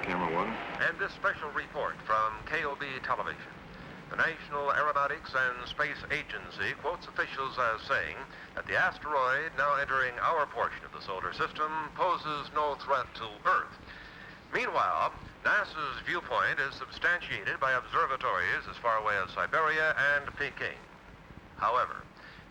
Camera 1. And this special report from KOB Television. The National Aeronautics and Space Agency quotes officials as saying that the asteroid now entering our portion of the solar system poses no threat to Earth. Meanwhile, NASA's viewpoint is substantiated by observatories as far away as Siberia and Peking. However,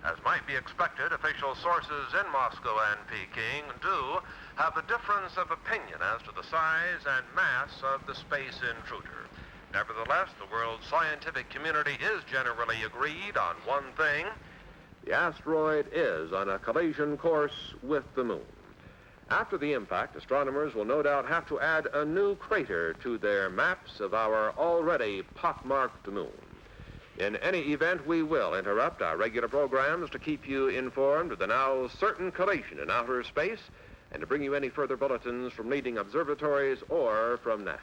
as might be expected, official sources in Moscow and Peking do have a difference of opinion as to the size and mass of the space intruder. Nevertheless, the world's scientific community is generally agreed on one thing. The asteroid is on a collision course with the moon. After the impact, astronomers will no doubt have to add a new crater to their maps of our already pockmarked moon. In any event, we will interrupt our regular programs to keep you informed of the now certain collision in outer space and to bring you any further bulletins from leading observatories or from NASA.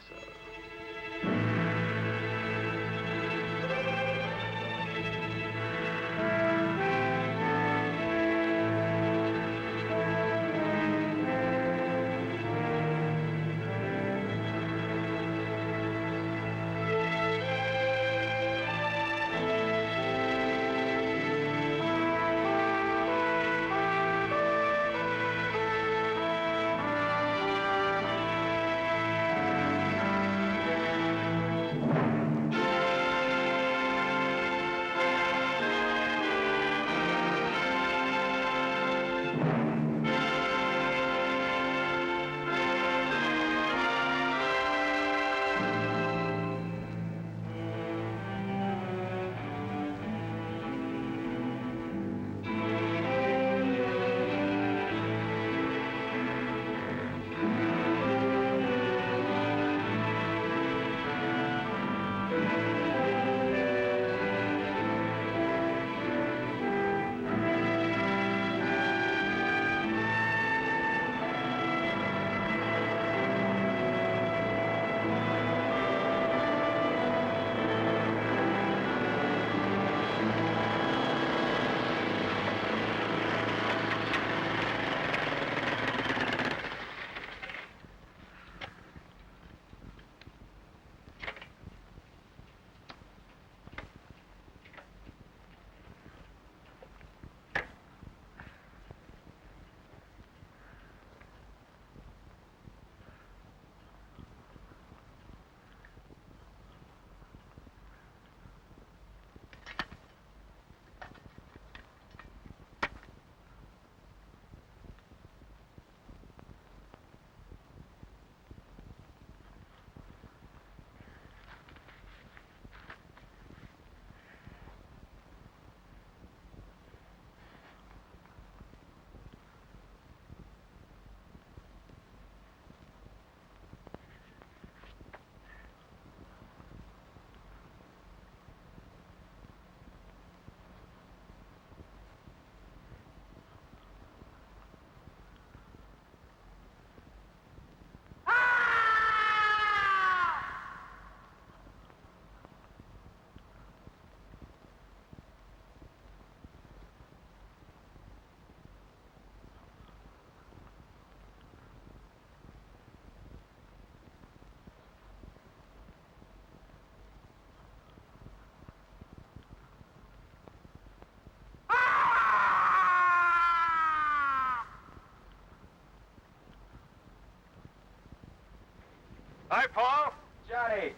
Hi, Paul. Johnny.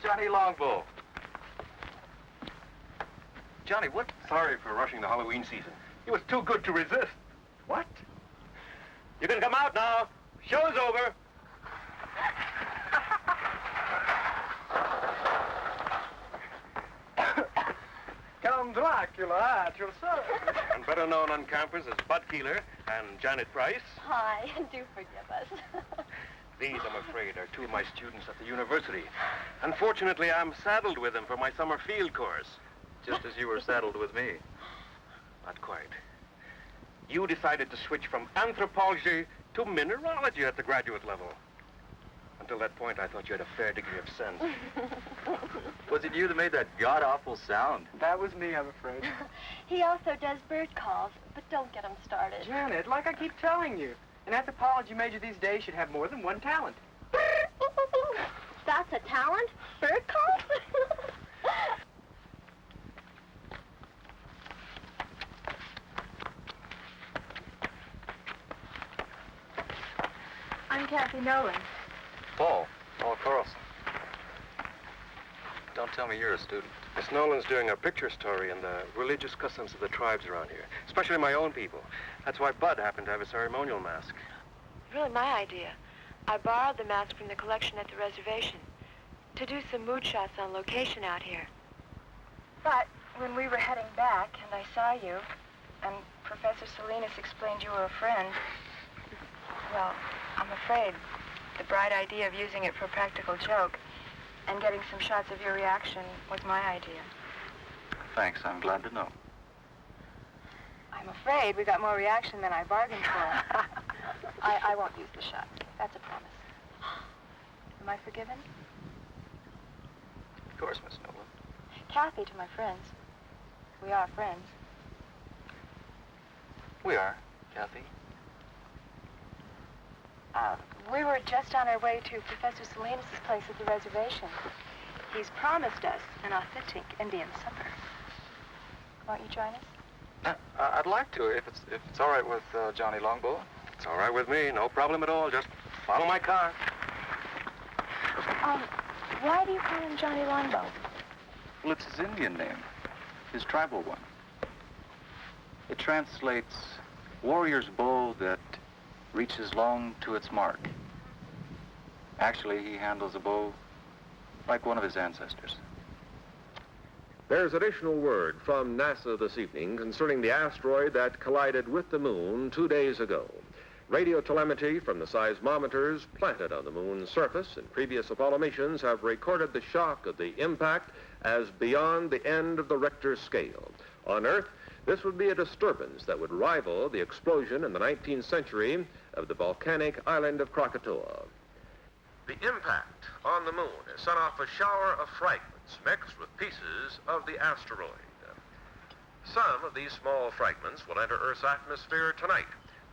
Johnny Longbow. Johnny, what? Sorry for rushing the Halloween season. It was too good to resist. What? You can come out now. Show's over. Count Dracula at your service. And better known on campus as Bud Keeler and Janet Price. Hi, do forgive us. These, I'm afraid, are two of my students at the university. Unfortunately, I'm saddled with them for my summer field course. Just as you were saddled with me. Not quite. You decided to switch from anthropology to mineralogy at the graduate level. Until that point, I thought you had a fair degree of sense. Was it you that made that god-awful sound? That was me, I'm afraid. He also does bird calls, but don't get him started. Janet, like I keep telling you, an anthropology major these days should have more than one talent. That's a talent? Bird calls? I'm Kathy Nolan. Paul Carlson. Don't tell me you're a student. Miss Nolan's doing a picture story on the religious customs of the tribes around here, especially my own people. That's why Bud happened to have a ceremonial mask. Really my idea. I borrowed the mask from the collection at the reservation to do some mood shots on location out here. But when we were heading back and I saw you, and Professor Salinas explained you were a friend, well, I'm afraid the bright idea of using it for a practical joke and getting some shots of your reaction was my idea. Thanks, I'm glad to know. I'm afraid we got more reaction than I bargained for. I won't use the shots. That's a promise. Am I forgiven? Of course, Miss Nolan. Kathy to my friends. We are friends. We are, Kathy. We were just on our way to Professor Salinas' place at the reservation. He's promised us an authentic Indian supper. Won't you join us? I'd like to, if it's all right with Johnny Longbow. It's all right with me, no problem at all. Just follow my car. Why do you call him Johnny Longbow? Well, it's his Indian name, his tribal one. It translates warrior's bow that reaches long to its mark. Actually, he handles a bow like one of his ancestors. There's additional word from NASA this evening concerning the asteroid that collided with the moon 2 days ago. Radio telemetry from the seismometers planted on the moon's surface in previous Apollo missions have recorded the shock of the impact as beyond the end of the Richter scale. On Earth, this would be a disturbance that would rival the explosion in the 19th century of the volcanic island of Krakatoa. The impact on the moon has sent off a shower of fragments mixed with pieces of the asteroid. Some of these small fragments will enter Earth's atmosphere tonight,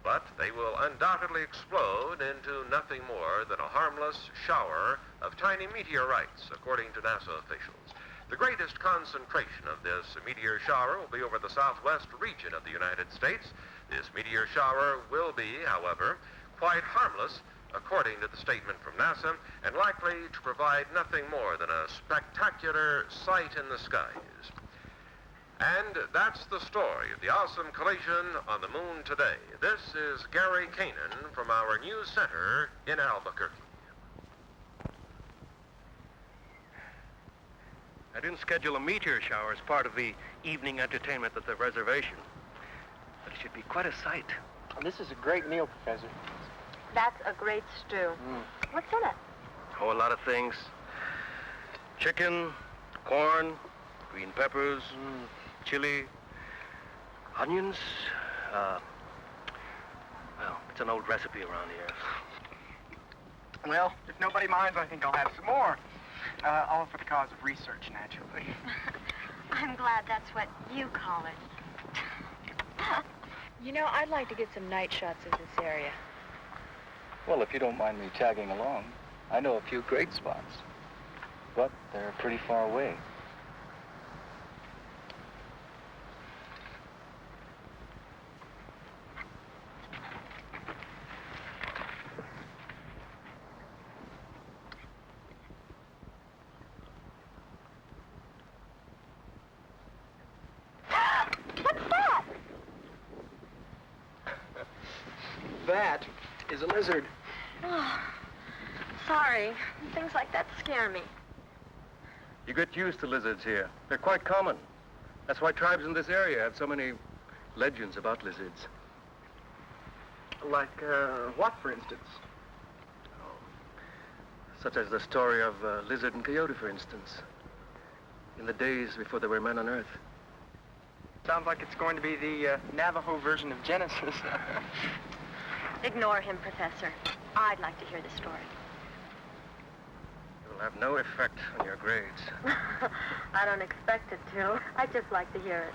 but they will undoubtedly explode into nothing more than a harmless shower of tiny meteorites, according to NASA officials. The greatest concentration of this meteor shower will be over the southwest region of the United States. This meteor shower will be, however, quite harmless, according to the statement from NASA, and likely to provide nothing more than a spectacular sight in the skies. And that's the story of the awesome collision on the moon today. This is Gary Kanan from our news center in Albuquerque. I didn't schedule a meteor shower as part of the evening entertainment at the reservation. But it should be quite a sight. This is a great meal, Professor. That's a great stew. What's in it? Oh, a lot of things. Chicken, corn, green peppers, chili, onions. Well, it's an old recipe around here. Well, if nobody minds, I think I'll have some more. All for the cause of research, naturally. I'm glad that's what you call it. You know, I'd like to get some night shots of this area. Well, if you don't mind me tagging along, I know a few great spots, but they're pretty far away. What's that? That is a lizard. Oh, sorry. Things like that scare me. You get used to lizards here. They're quite common. That's why tribes in this area have so many legends about lizards. Like, what, for instance? Such as the story of Lizard and Coyote, for instance. In the days before there were men on Earth. Sounds like it's going to be the Navajo version of Genesis. Ignore him, Professor. I'd like to hear the story. It will have no effect on your grades. I don't expect it to. I'd just like to hear it.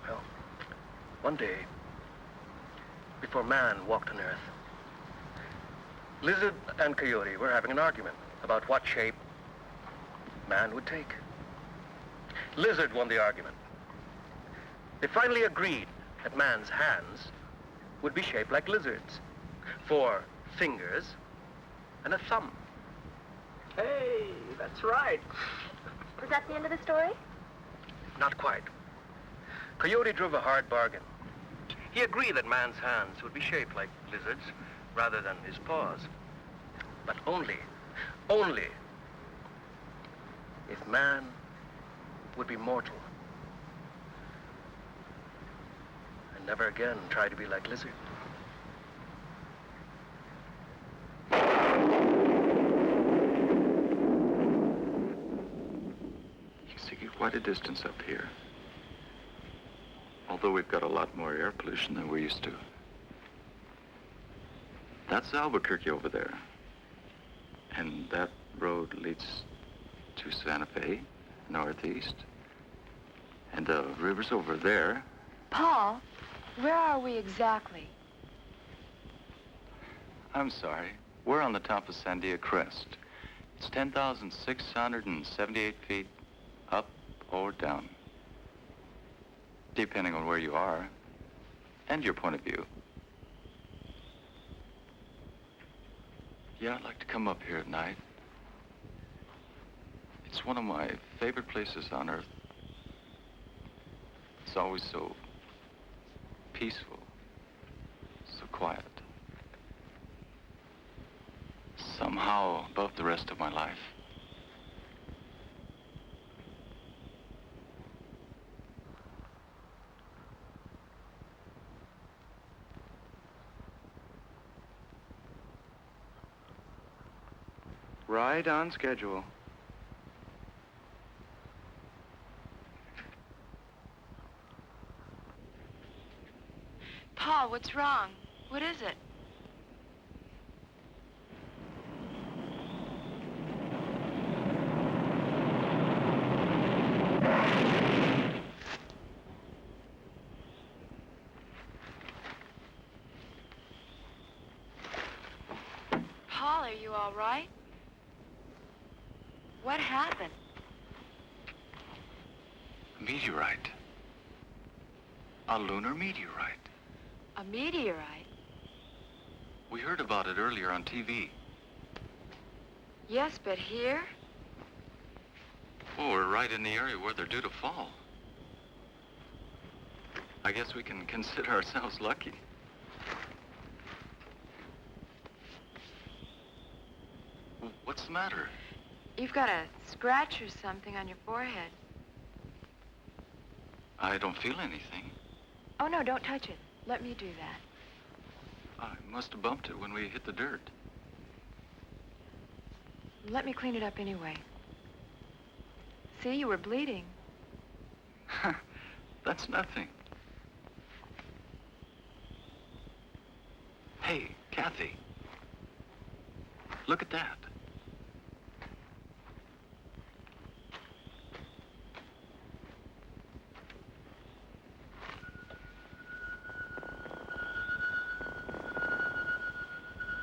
Well, one day, before man walked on Earth, Lizard and Coyote were having an argument about what shape man would take. Lizard won the argument. They finally agreed that man's hands would be shaped like lizards. 4 fingers and a thumb. Hey, that's right. Was that the end of the story? Not quite. Coyote drove a hard bargain. He agreed that man's hands would be shaped like lizards rather than his paws. But only if man would be mortal. And never again try to be like lizard. You see quite a distance up here. Although we've got a lot more air pollution than we're used to. That's Albuquerque over there. And that road leads to Santa Fe, northeast. And the river's over there. Paul, where are we exactly? I'm sorry. We're on the top of Sandia Crest. It's 10,678 feet up or down. Depending on where you are and your point of view. Yeah, I'd like to come up here at night. It's one of my favorite places on Earth. It's always so peaceful, so quiet. Somehow above the rest of my life. Right on schedule. Paul, what's wrong? What is it? Paul, are you all right? What happened? A meteorite. A lunar meteorite. A meteorite? We heard about it earlier on TV. Yes, but here? Oh, we're right in the area where they're due to fall. I guess we can consider ourselves lucky. What's the matter? You've got a scratch or something on your forehead. I don't feel anything. Oh, no, don't touch it. Let me do that. I must have bumped it when we hit the dirt. Let me clean it up anyway. See, you were bleeding. That's nothing. Hey, Kathy. Look at that.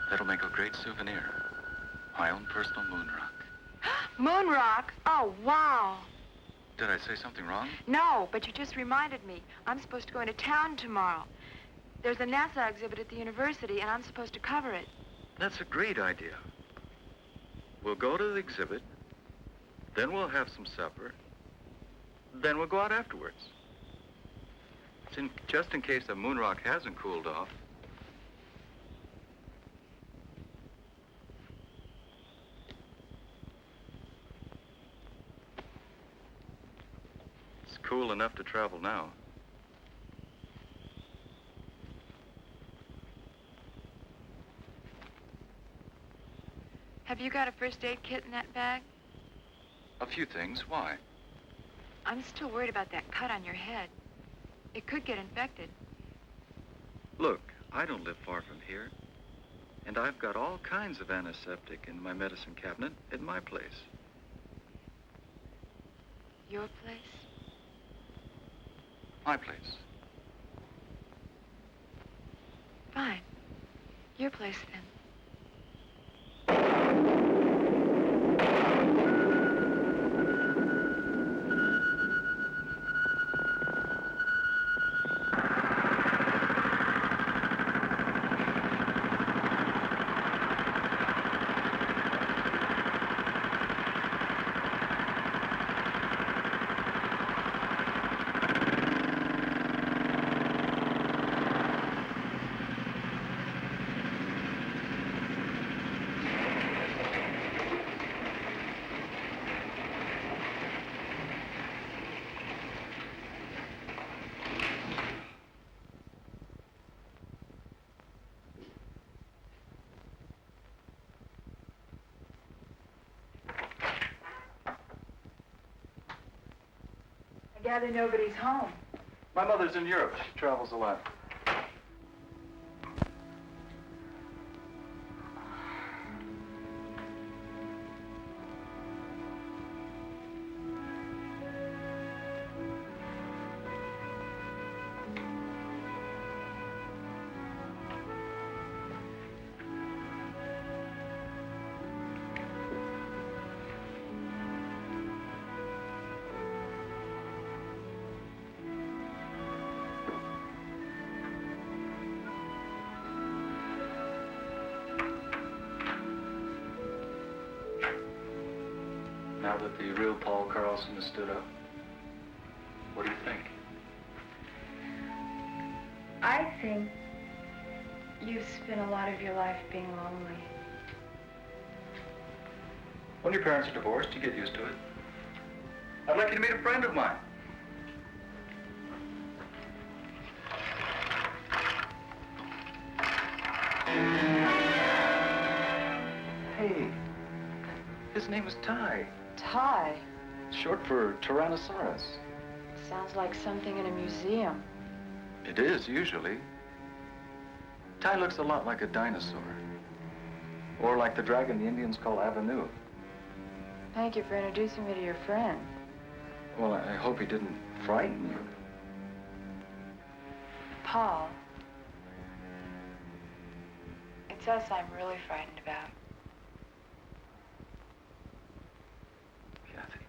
That'll make a great souvenir. My own personal moon rock. Moon rock? Oh, wow. Did I say something wrong? No, but you just reminded me. I'm supposed to go into town tomorrow. There's a NASA exhibit at the university, and I'm supposed to cover it. That's a great idea. We'll go to the exhibit, then we'll have some supper, then we'll go out afterwards. Just in case the moon rock hasn't cooled off. It's cool enough to travel now. Have you got a first aid kit in that bag? A few things. Why? I'm still worried about that cut on your head. It could get infected. Look, I don't live far from here. And I've got all kinds of antiseptic in my medicine cabinet at my place. Your place? My place. Fine. Your place, then. I gather nobody's home. My mother's in Europe. She travels a lot. Now that the real Paul Carlson has stood up, what do you think? I think you've spent a lot of your life being lonely. When your parents are divorced, you get used to it. I'd like you to meet a friend of mine. Hey, his name is Ty. Ty. Short for Tyrannosaurus. Sounds like something in a museum. It is, usually. Ty looks a lot like a dinosaur. Or like the dragon the Indians call Avenue. Thank you for introducing me to your friend. Well, I hope he didn't frighten you. Paul. It's us I'm really frightened about. Kathy.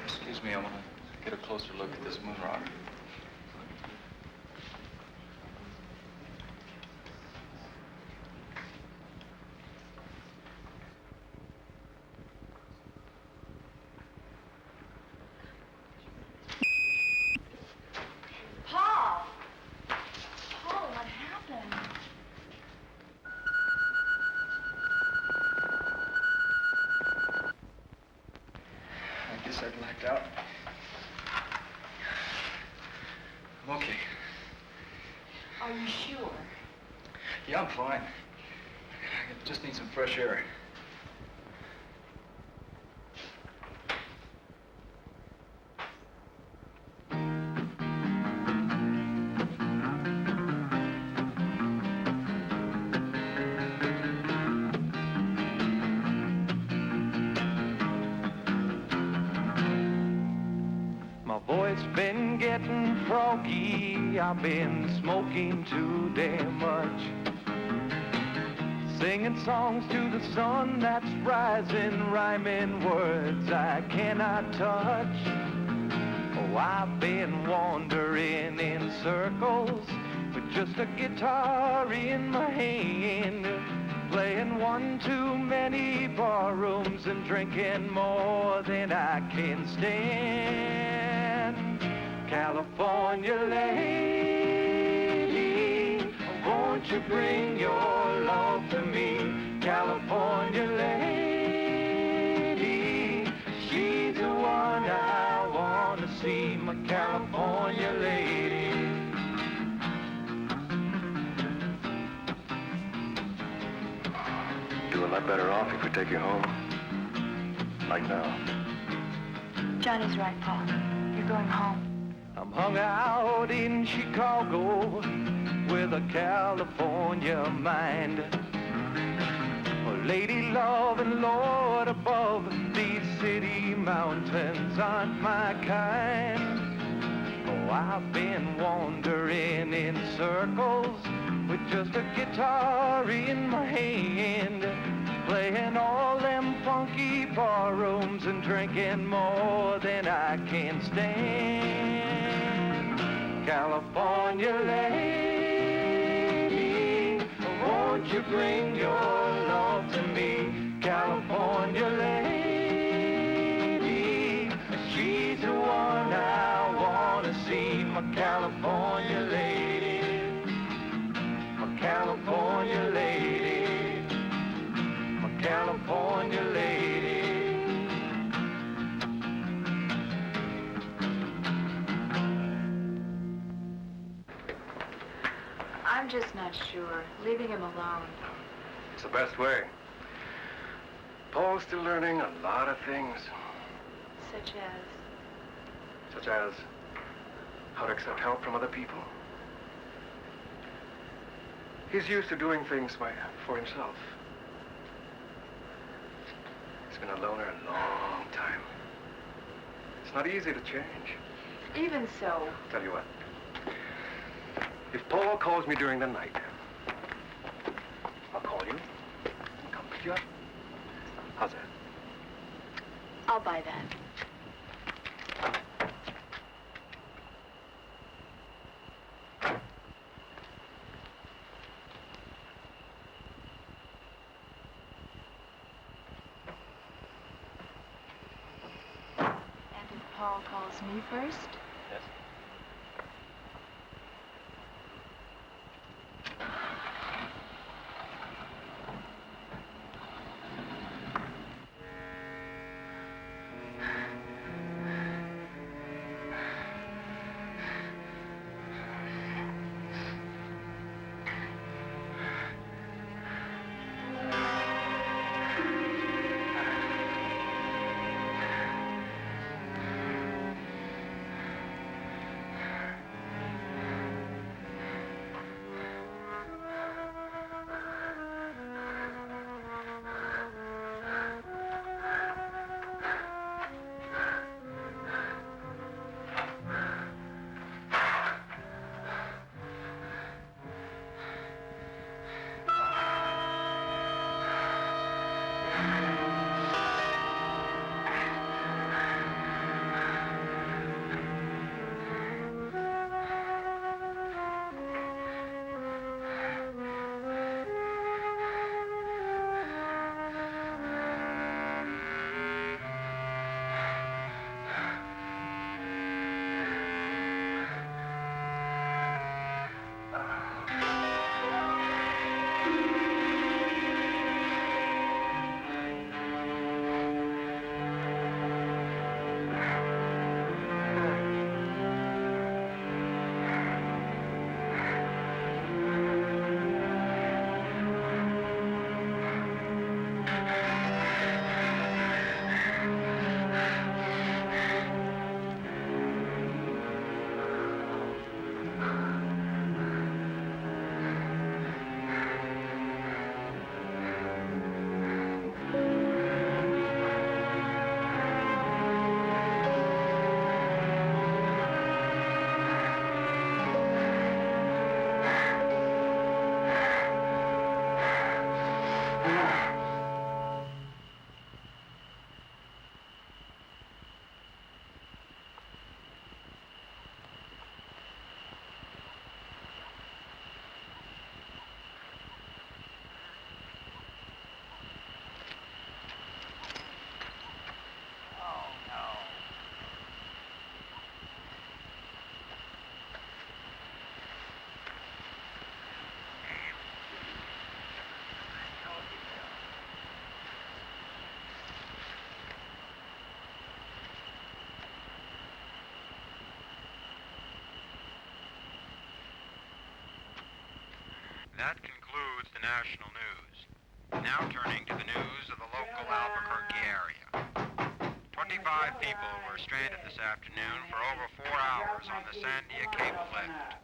Excuse me, I want to get a closer look at this moon rock. Paul! Paul, what happened? I guess I blacked out. I'm okay. Are you sure? Yeah, I'm fine. I just need some fresh air. My voice been getting froggy, I've been smoking too damn much. Singing songs to the sun that's rising, rhyming words I cannot touch. Oh, I've been wandering in circles with just a guitar in my hand, playing one too many bar rooms and drinking more than I can stand. California lady, won't you bring your love to me? California lady, lot better off if we take you home. Like now. Johnny's right, Paul. You're going home. I'm hung out in Chicago with a California mind. A lady loving Lord above, these city mountains aren't my kind. Oh, I've been wandering in circles with just a guitar in my hand, playing all them funky bar rooms and drinking more than I can stand. California lady, won't you bring your love to me? California lady, she's the one I wanna see. My California lady, my California lady, my California lady. I'm just not sure. Leaving him alone. It's the best way. Paul's still learning a lot of things. Such as? Such as how to accept help from other people. He's used to doing things for himself. He's been a loner a long time. It's not easy to change. Even so. Tell you what. If Paul calls me during the night, I'll call you and come pick you up. How's that? I'll buy that. And if Paul calls me first? Yes. That concludes the national news. Now turning to the news of the local Albuquerque area. 25 people were stranded this afternoon for over 4 hours on the Sandia Cape lift.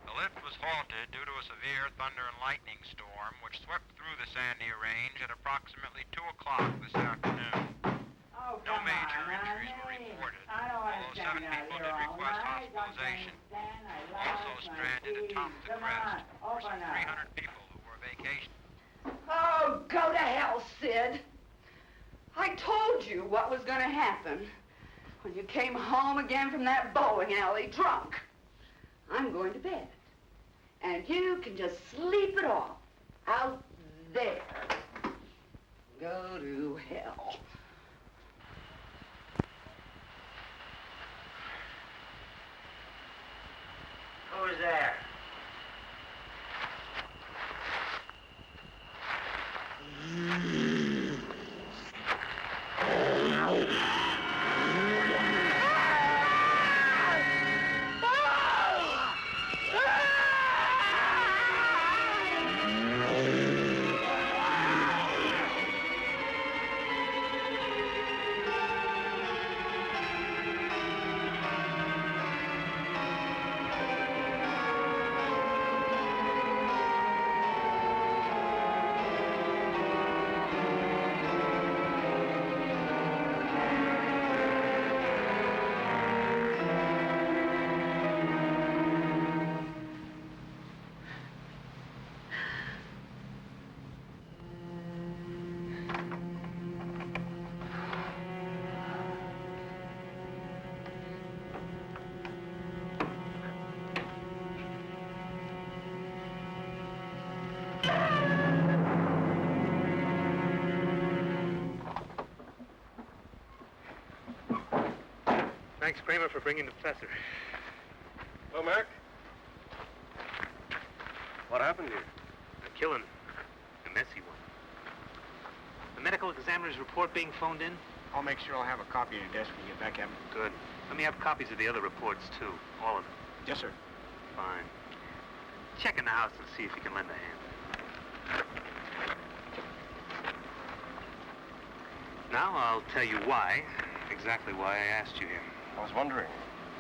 The lift was halted due to a severe thunder and lightning storm which swept through the Sandia Range at approximately 2 o'clock this afternoon. No major injuries were reported, although 7 people did request hospitalization. Also stranded atop the crest were some 300 people who were vacationing. Oh, go to hell, Sid. I told you what was going to happen when you came home again from that bowling alley drunk. I'm going to bed, and you can just sleep it off out there. Go to hell. Who's there? Thanks, Kramer, for bringing the professor. Well, Mac? What happened here? A killing. A messy one. The medical examiner's report being phoned in? I'll make sure I'll have a copy in your desk when you get back, Evan. Good. Let me have copies of the other reports, too. All of them. Yes, sir. Fine. Check in the house and see if you can lend a hand. Now I'll tell you why, exactly why I asked you here. I was wondering.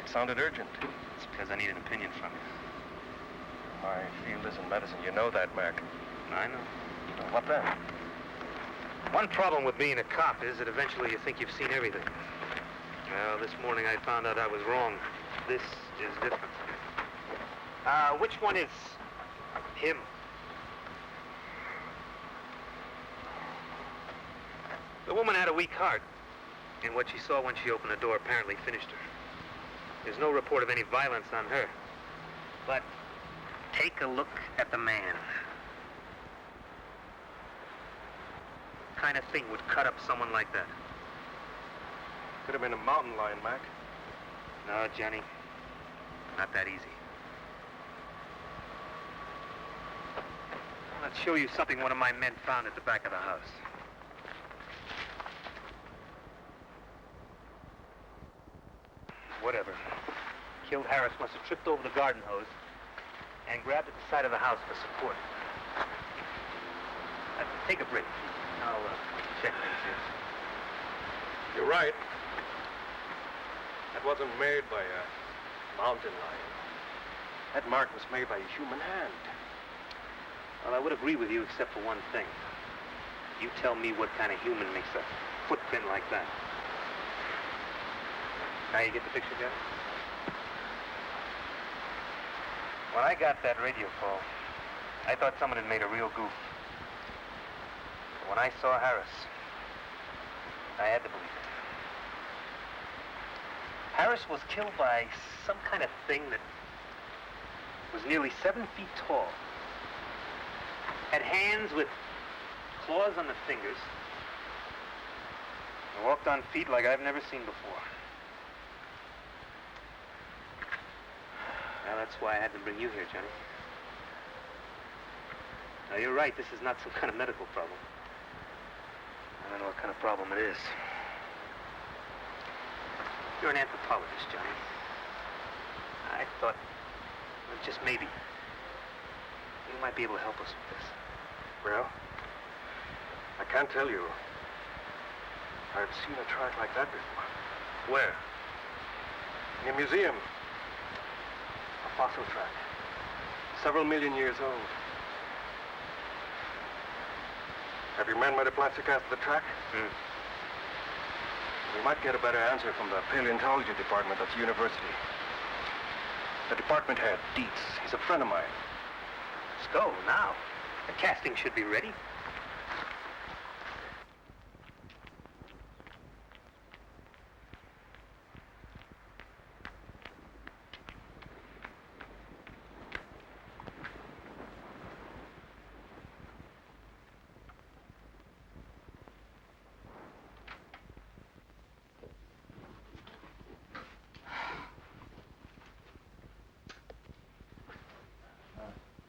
It sounded urgent. It's because I need an opinion from you. My field is in medicine. You know that, Mac. I know. Well, what then? One problem with being a cop is that eventually you think you've seen everything. Well, this morning I found out I was wrong. This is different. Which one is him? The woman had a weak heart, and what she saw when she opened the door apparently finished her. There's no report of any violence on her. But take a look at the man. What kind of thing would cut up someone like that? Could have been a mountain lion, Mac. No, Johnny. Not that easy. Let's show you something one of my men found at the back of the house. Whatever. Killed Harris must have tripped over the garden hose and grabbed at the side of the house for support. Take a break. I'll check things here. You're right. That wasn't made by a mountain lion. That mark was made by a human hand. Well, I would agree with you except for one thing. You tell me what kind of human makes a footprint like that. Now you get the picture, Johnny? When I got that radio call, I thought someone had made a real goof. But when I saw Harris, I had to believe it. Harris was killed by some kind of thing that was nearly 7 feet tall. Had hands with claws on the fingers. And walked on feet like I've never seen before. Now, that's why I had to bring you here, Johnny. Now, you're right. This is not some kind of medical problem. I don't know what kind of problem it is. You're an anthropologist, Johnny. I thought, well, just maybe, you might be able to help us with this. Well, I can't tell you. I've seen a track like that before. Where? In a museum. A fossil track. Several million years old. Have your men made a plastic cast of the track? We might get a better answer from the paleontology department at the university. The department head, Dietz, he's a friend of mine. Let's go now. The casting should be ready.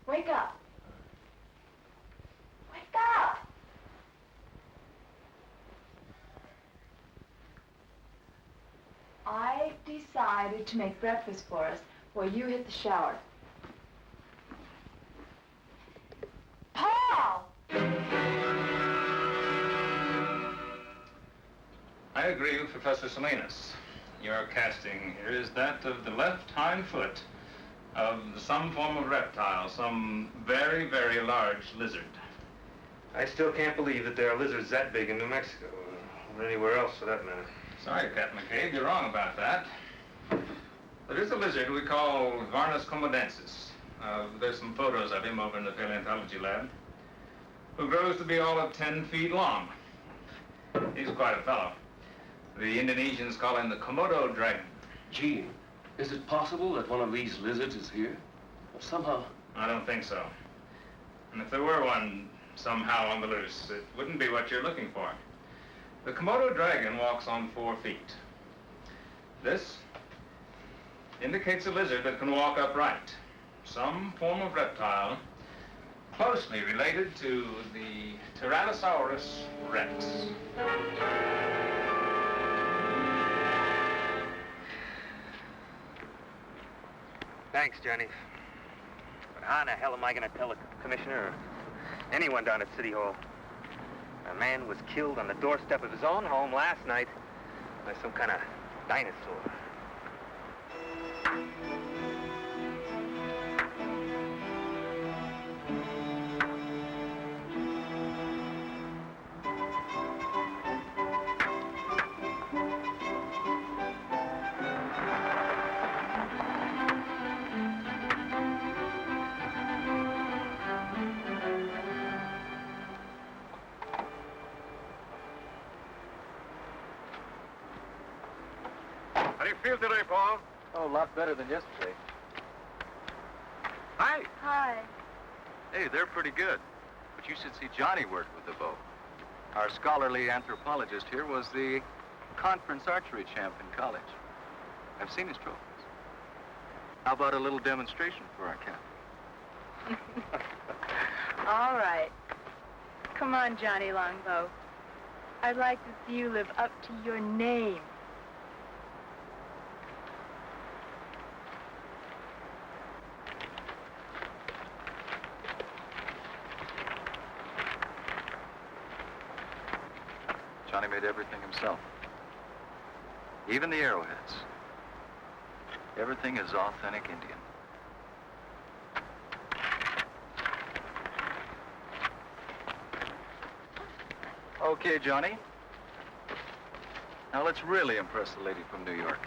Wake up. Wake up! I decided to make breakfast for us while you hit the shower. Paul! I agree with Professor Salinas. Your casting here is that of the left hind foot of some form of reptile, some very, very large lizard. I still can't believe that there are lizards that big in New Mexico, or anywhere else for that matter. Sorry, Captain McCabe, you're wrong about that. There is a lizard we call Varnus comodensis. There's some photos of him over in the paleontology lab, who grows to be all of 10 feet long. He's quite a fellow. The Indonesians call him the Komodo dragon. Gene, is it possible that one of these lizards is here? Or somehow... I don't think so. And if there were one somehow on the loose, it wouldn't be what you're looking for. The Komodo dragon walks on 4 feet. This indicates a lizard that can walk upright. Some form of reptile closely related to the Tyrannosaurus rex. Thanks, Johnny. But how in the hell am I going to tell the commissioner or anyone down at City Hall? A man was killed on the doorstep of his own home last night by some kind of dinosaur. How do you feel today, Paul? Oh, a lot better than yesterday. Hi. Hi. Hey, they're pretty good. But you should see Johnny work with the bow. Our scholarly anthropologist here was the conference archery champ in college. I've seen his trophies. How about a little demonstration for our captain? All right. Come on, Johnny Longbow. I'd like to see you live up to your name. Johnny made everything himself. Even the arrowheads. Everything is authentic Indian. Okay, Johnny. Now let's really impress the lady from New York.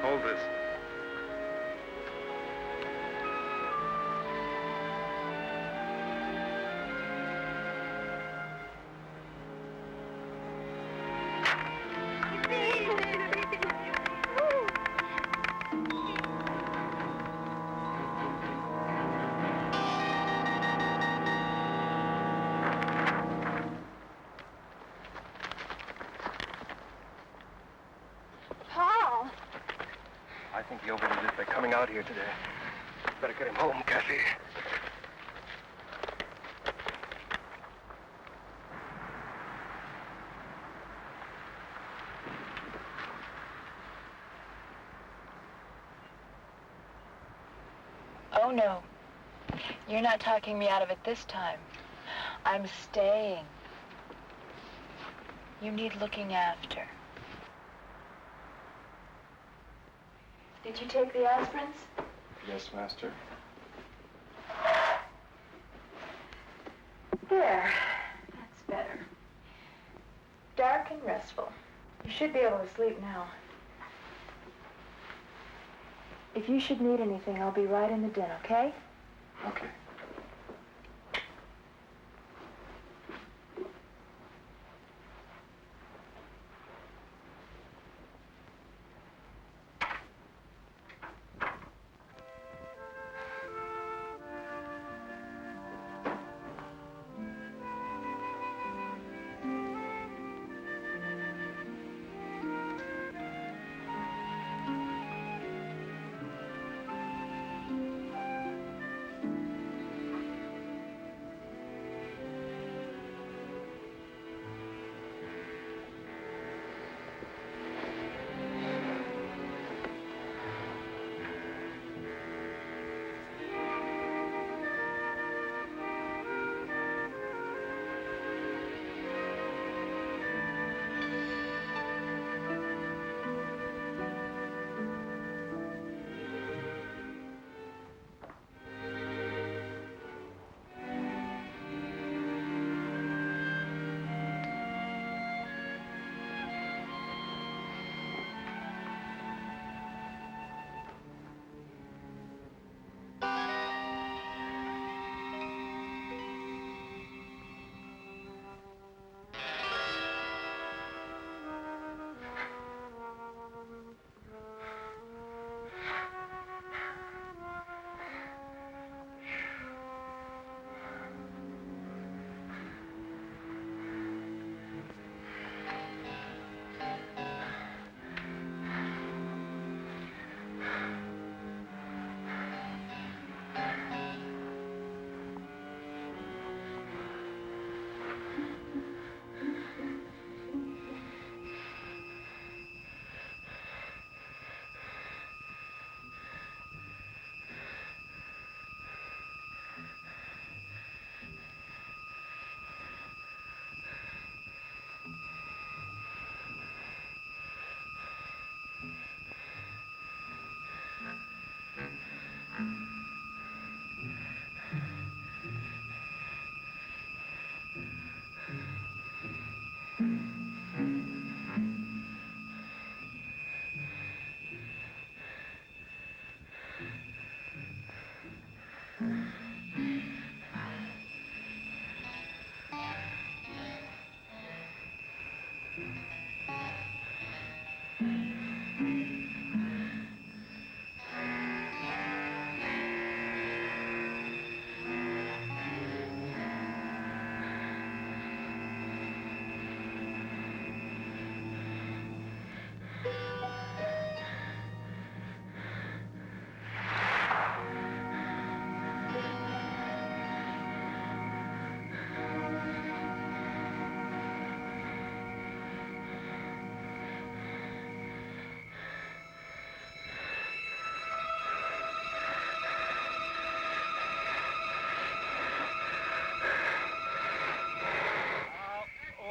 Hold this. he overdid it by coming out here today. Better get him home, Kathy. Oh, no. You're not talking me out of it this time. I'm staying. You need looking after. Did you take the aspirins? Yes, Master. There. That's better. Dark and restful. You should be able to sleep now. If you should need anything, I'll be right in the den, okay? Okay.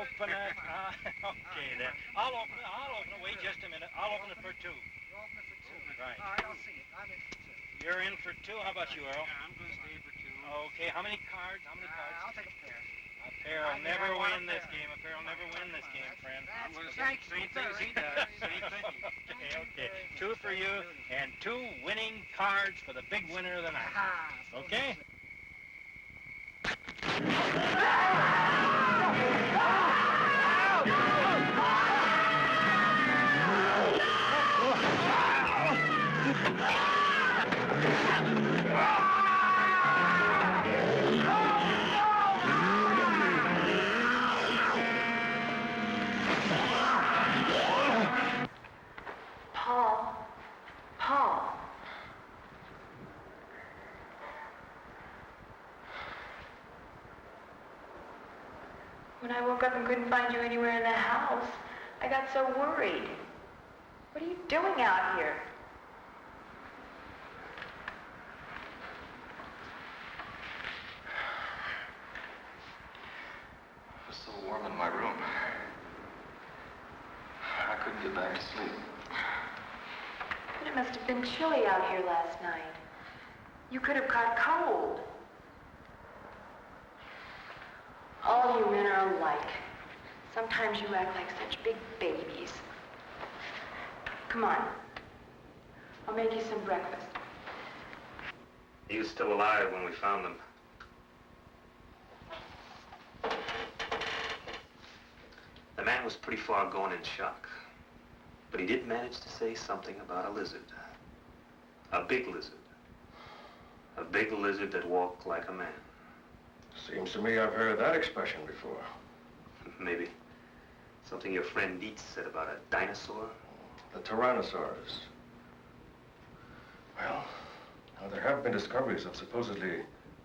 Open it. Okay, then. I'll open it. Wait just a minute. I'll open it for two. You're opening for two. Right. All right, I'll see it. I'm in for two. You're in for two. How about you, Earl? Yeah, I'm going to stay for two. Okay. How many cards? I'll take a pair. A pair will never win this game. A pair will never win this game, friend. I'm going to say same things he does. Same thing. Okay. Two for you and two winning cards for the big winner of the night. Okay? Paul. When I woke up and couldn't find you anywhere in the house, I got so worried. What are you doing out here? It was so warm in my room. I couldn't get back to sleep. But it must have been chilly out here last night. You could have caught cold. All you men are alike. Sometimes you act like such big babies. Come on. I'll make you some breakfast. He was still alive when we found them. The man was pretty far gone in shock. But he did manage to say something about a lizard. A big lizard. A big lizard that walked like a man. Seems to me I've heard that expression before. Maybe. Something your friend Dietz said about a dinosaur? The Tyrannosaurus. Well, now there have been discoveries of supposedly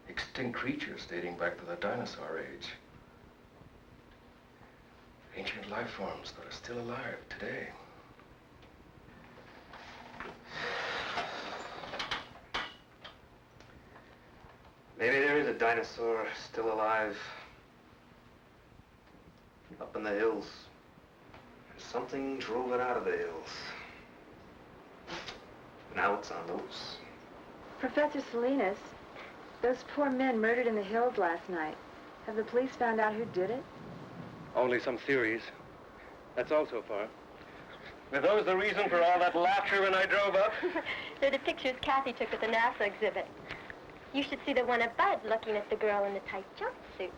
extinct creatures dating back to the dinosaur age. Ancient life forms that are still alive today. Maybe there is a dinosaur still alive. Up in the hills. Something drove it out of the hills. Now it's on the loose. Professor Salinas, those poor men murdered in the hills last night. Have the police found out who did it? Only some theories. That's all so far. Were those the reason for all that laughter when I drove up? They're the pictures Kathy took at the NASA exhibit. You should see the one of Bud looking at the girl in the tight jumpsuit.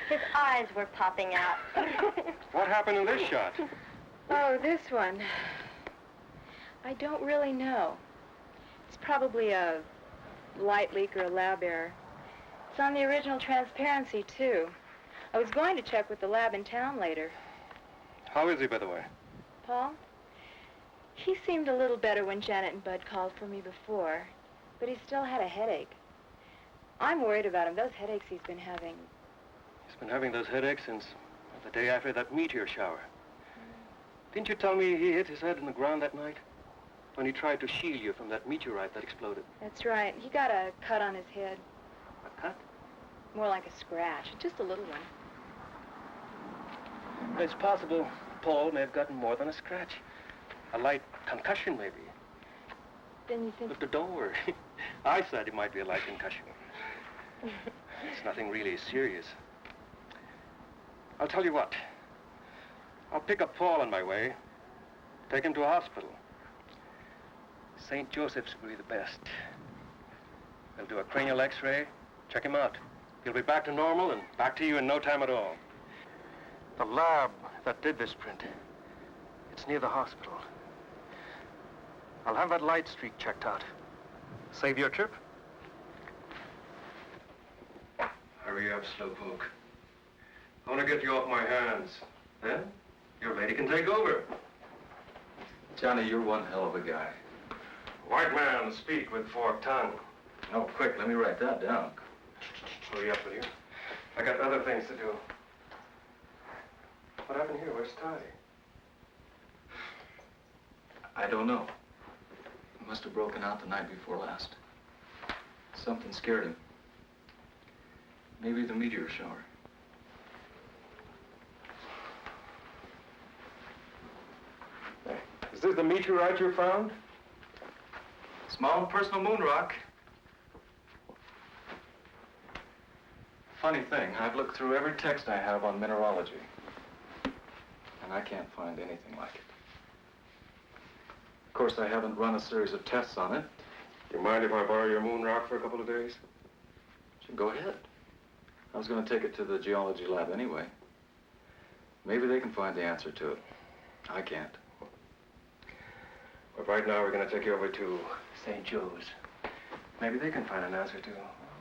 His eyes were popping out. What happened in this shot? Oh, this one. I don't really know. It's probably a light leak or a lab error. It's on the original transparency, too. I was going to check with the lab in town later. How is he, by the way? Paul? He seemed a little better when Janet and Bud called for me before, but he still had a headache. I'm worried about him. Those headaches he's been having. He's been having those headaches since the day after that meteor shower. Didn't you tell me he hit his head in the ground that night? When he tried to shield you from that meteorite that exploded. That's right. He got a cut on his head. A cut? More like a scratch. Just a little one. It's possible Paul may have gotten more than a scratch. A light concussion, maybe. Then you think... But don't worry. I said it might be a light concussion. It's nothing really serious. I'll tell you what. I'll pick up Paul on my way. Take him to a hospital. St. Joseph's will be the best. They'll do a cranial x-ray, check him out. He'll be back to normal and back to you in no time at all. The lab that did this print, it's near the hospital. I'll have that light streak checked out. Save your trip? Hurry up, Slowpoke. I want to get you off my hands. Then, your lady can take over. Johnny, you're one hell of a guy. White man, speak with forked tongue. Oh, quick, let me write that down. Hurry up with you. I got other things to do. What happened here? Where's Ty? I don't know. He must have broken out the night before last. Something scared him. Maybe the meteor shower. Hey, is this the meteorite you found? Small personal moon rock. Funny thing, I've looked through every text I have on mineralogy, and I can't find anything like it. Of course, I haven't run a series of tests on it. Do you mind if I borrow your moon rock for a couple of days? So go ahead. I was going to take it to the geology lab anyway. Maybe they can find the answer to it. I can't. But right now, we're going to take you over to St. Joe's. Maybe they can find an answer to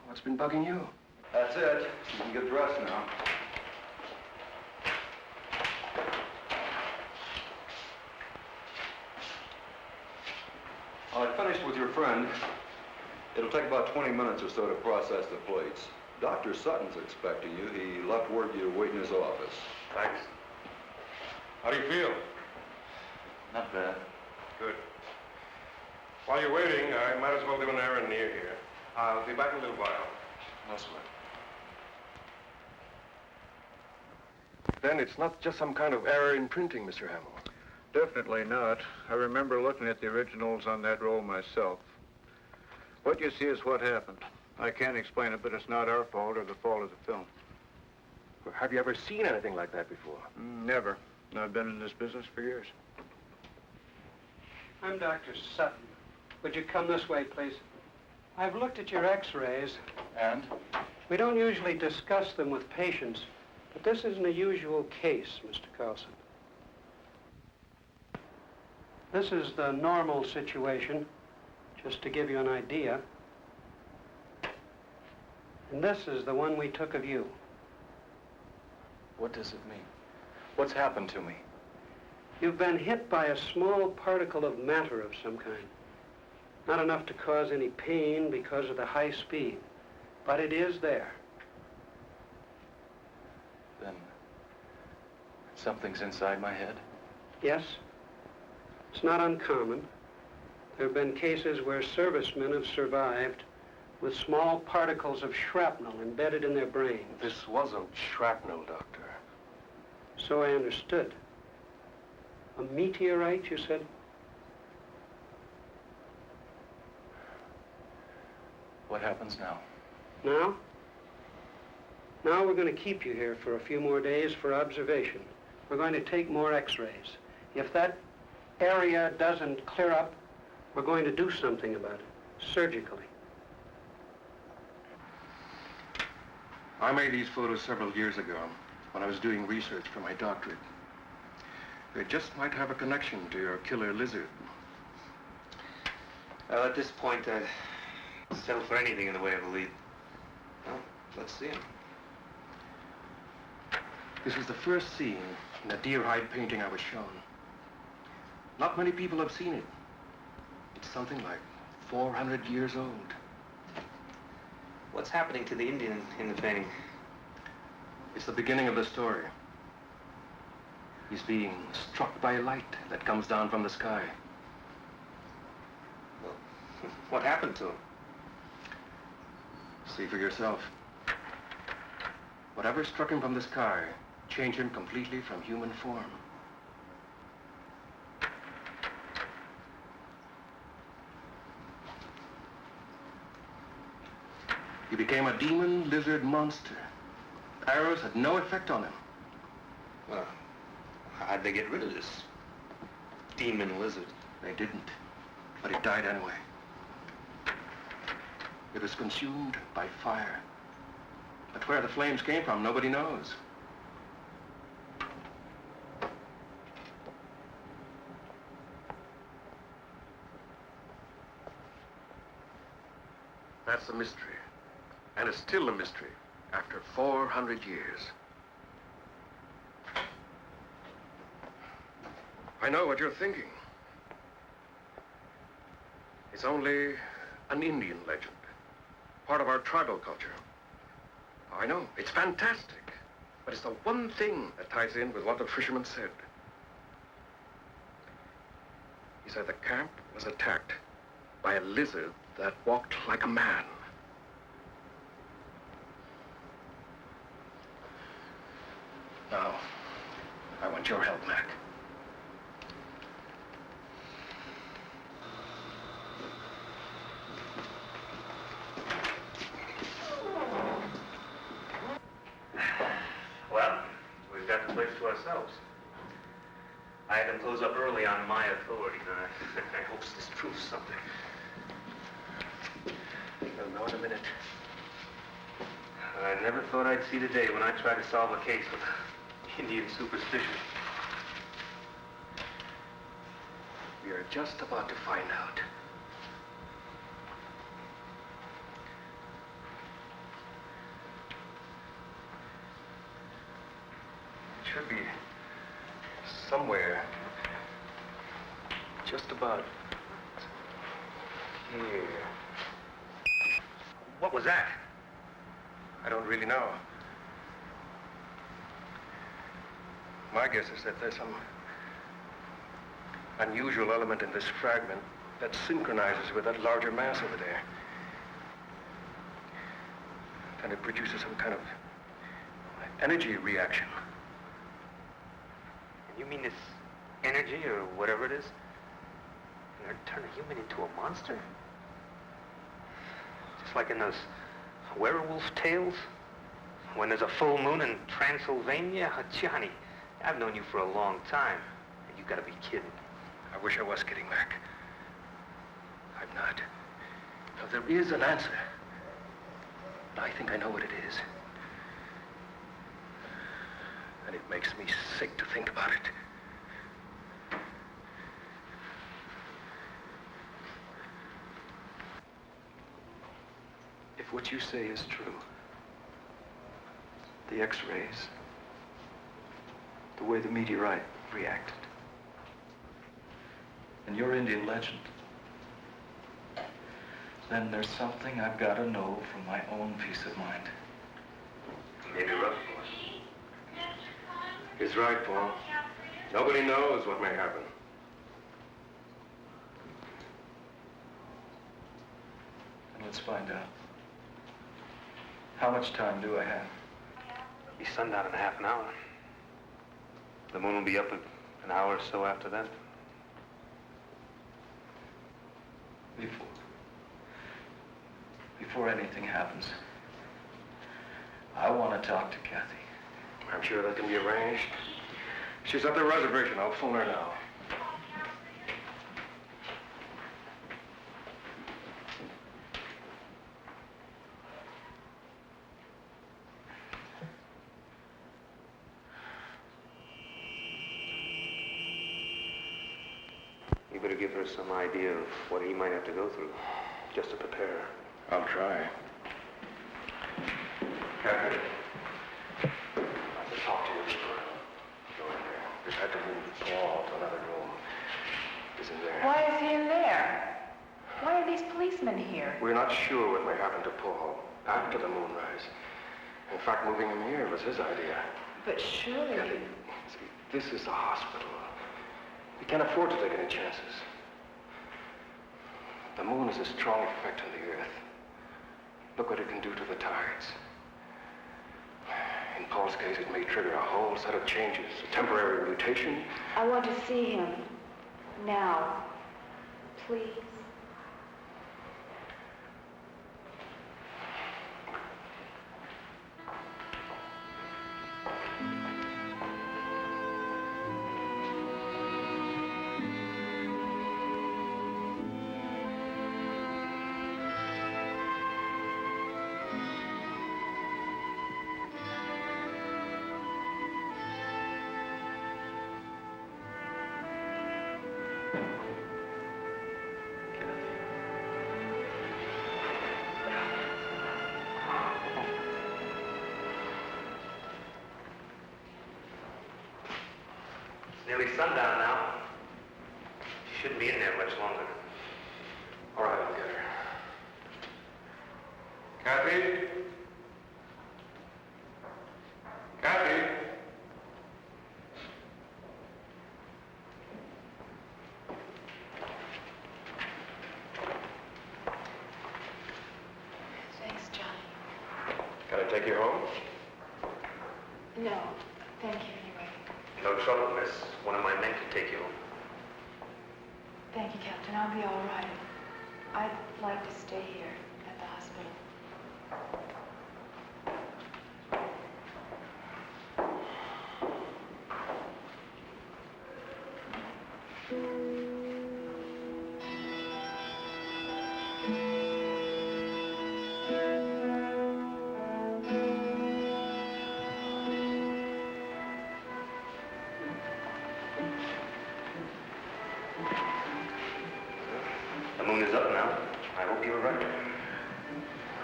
what's been bugging you. That's it. You can get dressed now. I finished with your friend. It'll take about 20 minutes or so to process the plates. Dr. Sutton's expecting you. He left word you to wait in his office. Thanks. How do you feel? Not bad. Good. While you're waiting, I might as well do an errand near here. I'll be back in a little while. No sweat. Then it's not just some kind of error in printing, Mr. Hamill. Definitely not. I remember looking at the originals on that roll myself. What you see is what happened. I can't explain it, but it's not our fault or the fault of the film. Well, have you ever seen anything like that before? Never. I've been in this business for years. I'm Dr. Sutton. Would you come this way, please? I've looked at your x-rays. And? We don't usually discuss them with patients, but this isn't a usual case, Mr. Carlson. This is the normal situation, just to give you an idea. And this is the one we took of you. What does it mean? What's happened to me? You've been hit by a small particle of matter of some kind. Not enough to cause any pain because of the high speed, but it is there. Then something's inside my head? Yes. It's not uncommon. There have been cases where servicemen have survived with small particles of shrapnel embedded in their brains. This wasn't shrapnel, Doctor. So I understood. A meteorite, you said? What happens now? Now? Now we're going to keep you here for a few more days for observation. We're going to take more x-rays. If that area doesn't clear up, we're going to do something about it, surgically. I made these photos several years ago when I was doing research for my doctorate. They just might have a connection to your killer lizard. Well, at this point, I'd settle for anything in the way of a lead. Well, let's see him. This is the first scene in a deer hide painting I was shown. Not many people have seen it. It's something like 400 years old. What's happening to the Indian in the painting? It's the beginning of the story. He's being struck by light that comes down from the sky. Well, what happened to him? See for yourself. Whatever struck him from the sky changed him completely from human form. He became a demon lizard monster. Arrows had no effect on him. Well, how'd they get rid of this demon lizard? They didn't, but it died anyway. It was consumed by fire. But where the flames came from, nobody knows. That's a mystery. And it's still a mystery after 400 years. I know what you're thinking. It's only an Indian legend, part of our tribal culture. I know, it's fantastic, but it's the one thing that ties in with what the fisherman said. He said the camp was attacked by a lizard that walked like a man. Now, I want your help, Mac. Well, we've got the place to ourselves. I had them close up early on my authority, and I hope this proves something. You'll know in a minute. I never thought I'd see the day when I tried to solve a case with Indian superstition. We are just about to find out. It should be somewhere just about here. What was that? I don't really know. My guess is that there's some unusual element in this fragment that synchronizes with that larger mass over there. And it produces some kind of energy reaction. You mean this energy, or whatever it is, gonna turn a human into a monster? Just like in those werewolf tales? When there's a full moon in Transylvania? Johnny, I've known you for a long time. And you gotta be kidding. I wish I was kidding, Mac. I'm not. Now, there is an answer. But I think I know what it is. And it makes me sick to think about it. If what you say is true, the X-rays, the way the meteorite reacted, and your Indian legend, then there's something I've got to know for my own peace of mind. Maybe rough. He's right, Paul. Nobody knows what may happen. And let's find out. How much time do I have? It'll be sundown in half an hour. The moon will be up an hour or so after that. Before anything happens, I want to talk to Kathy. I'm sure that can be arranged. She's at the reservation. I'll phone her now. You better give her some idea of what he might have to go through, just to prepare her. I'll try. Kathy, I have to talk to you before I go in there. We've had to move Paul to another room. He's in there. Why is he in there? Why are these policemen here? We're not sure what may happen to Paul after the moonrise. In fact, moving him here was his idea. But surely... Kathy, see, this is a hospital. We can't afford to take any chances. The moon is a strong effect on the Earth. Look what it can do to the tides. In Paul's case, it may trigger a whole set of changes, a temporary mutation. I want to see him. Now. Please. Nearly sundown now. She shouldn't be in there much longer. All right, I'll get her. Kathy? Kathy? Thanks, Johnny. Can I take you home? No, thank you anyway. No trouble, miss. One of my men can take you home. Thank you, Captain. I'll be all right. I'd like to stay here at the hospital. The moon is up now. I hope you were right.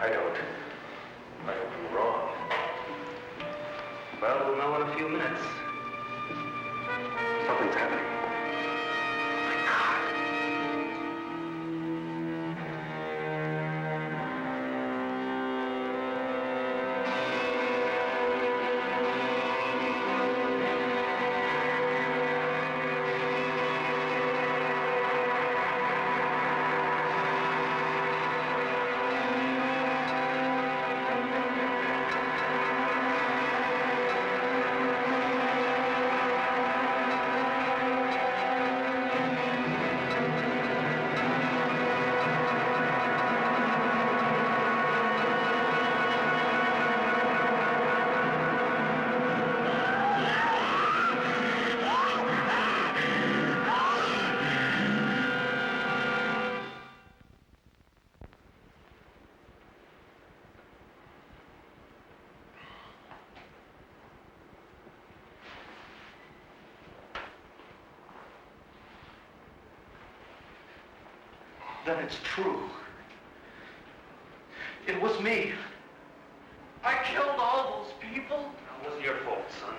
I don't. I hope I'm wrong. Well, we'll know in a few minutes. Something's happening. My God. Then it's true. It was me. I killed all those people. It wasn't your fault, son.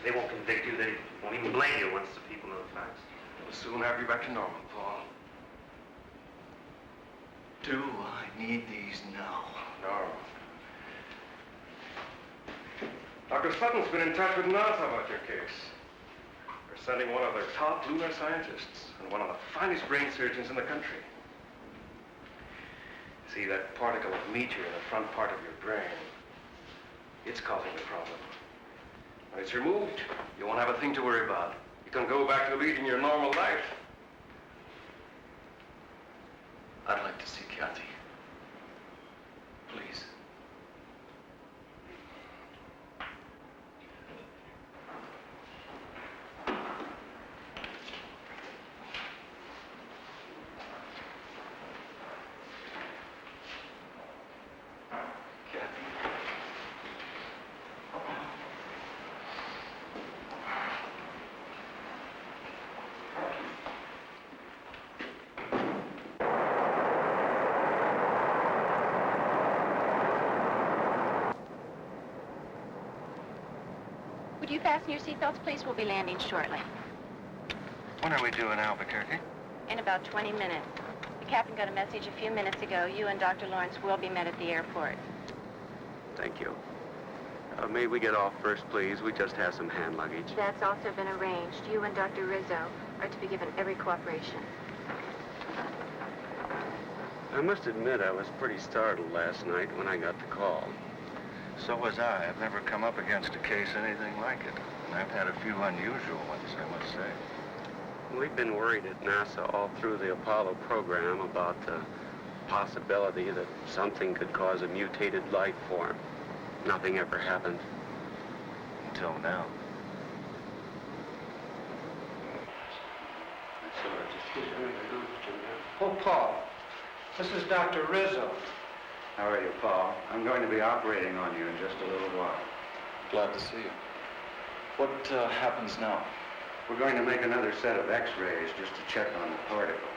They won't convict you. They won't even blame you once the people know the facts. We'll soon have you back to normal, Paul. Do I need these now? No. Dr. Sutton's been in touch with NASA about your case. They're sending one of their top lunar scientists and one of the finest brain surgeons in the country. See that particle of meteor in the front part of your brain? It's causing the problem. When it's removed, you won't have a thing to worry about. You can go back to leading your normal life. I'd like to see Kathy. Please. Would you fasten your seatbelts, please? We'll be landing shortly. When are we due in Albuquerque? In about 20 minutes. The captain got a message a few minutes ago. You and Dr. Lawrence will be met at the airport. Thank you. May we get off first, please? We just have some hand luggage. That's also been arranged. You and Dr. Rizzo are to be given every cooperation. I must admit I was pretty startled last night when I got the call. So was I. I've never come up against a case anything like it. And I've had a few unusual ones, I must say. We've been worried at NASA all through the Apollo program about the possibility that something could cause a mutated life form. Nothing ever happened. Until now. Oh, Paul, this is Dr. Rizzo. How are you, Paul? I'm going to be operating on you in just a little while. Glad to see you. What happens now? We're going to make another set of X-rays just to check on the particle.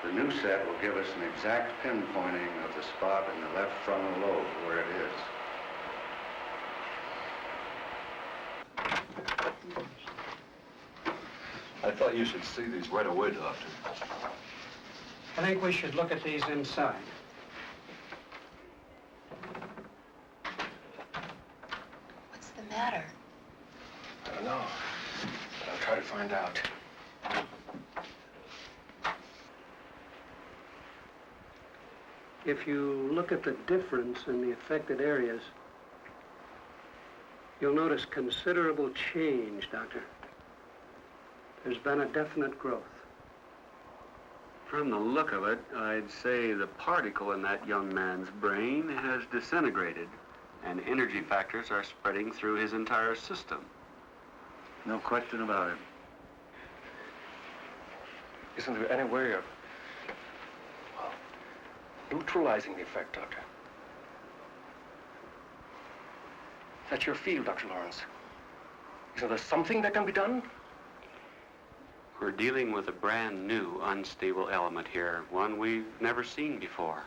The new set will give us an exact pinpointing of the spot in the left frontal lobe where it is. I thought you should see these right away, Doctor. I think we should look at these inside. What's the matter? I don't know, but I'll try to find out. If you look at the difference in the affected areas, you'll notice considerable change, Doctor. There's been a definite growth. From the look of it, I'd say the particle in that young man's brain has disintegrated, and energy factors are spreading through his entire system. No question about it. Isn't there any way of, well, neutralizing the effect, Doctor? That's your field, Dr. Lawrence. Isn't there something that can be done? We're dealing with a brand new unstable element here, one we've never seen before.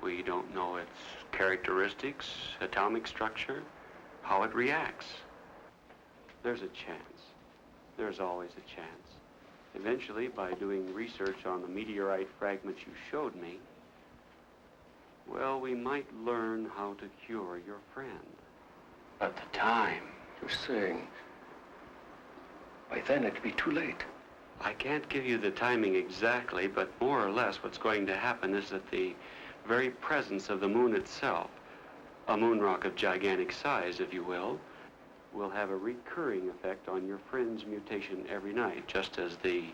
We don't know its characteristics, atomic structure, how it reacts. There's a chance. There's always a chance. Eventually, by doing research on the meteorite fragments you showed me, well, we might learn how to cure your friend. But the time... You're saying by then it'd be too late. I can't give you the timing exactly, but more or less what's going to happen is that the very presence of the moon itself, a moon rock of gigantic size, if you will have a recurring effect on your friend's mutation every night, just as the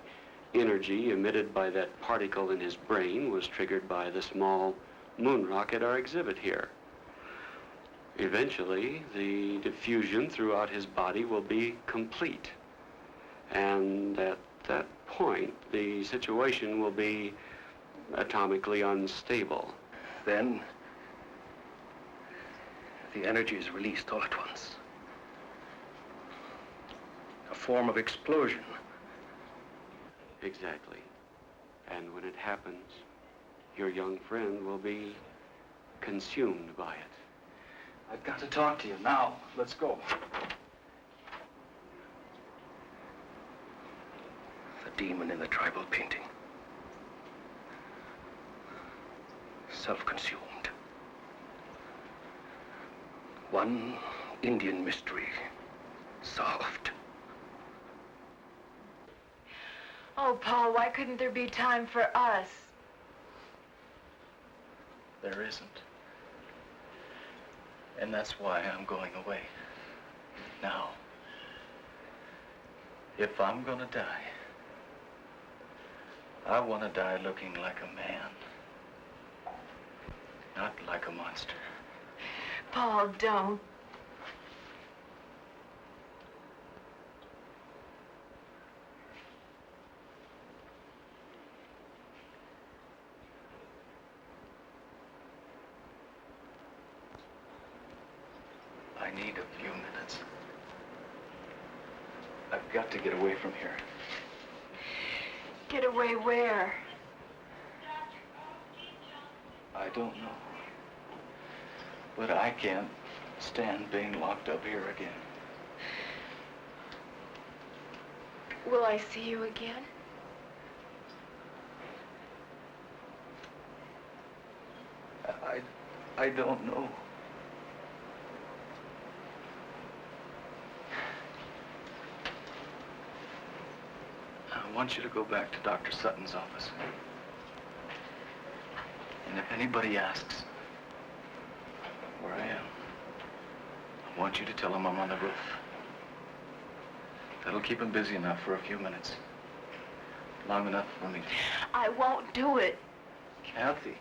energy emitted by that particle in his brain was triggered by the small moon rock at our exhibit here. Eventually, the diffusion throughout his body will be complete. And at that point, the situation will be atomically unstable. Then the energy is released all at once. A form of explosion. Exactly. And when it happens, your young friend will be consumed by it. I've got to talk to you now. Let's go. The demon in the tribal painting. Self-consumed. One Indian mystery solved. Oh, Paul, why couldn't there be time for us? There isn't. And that's why I'm going away. Now. If I'm gonna die, I want to die looking like a man. Not like a monster. Paul, don't. I need a few minutes. I've got to get away from here. Get away where? I don't know. But I can't stand being locked up here again. Will I see you again? I don't know. I want you to go back to Dr. Sutton's office. And if anybody asks where I am, I want you to tell them I'm on the roof. That'll keep him busy enough for a few minutes. Long enough for me. I won't do it. Kathy.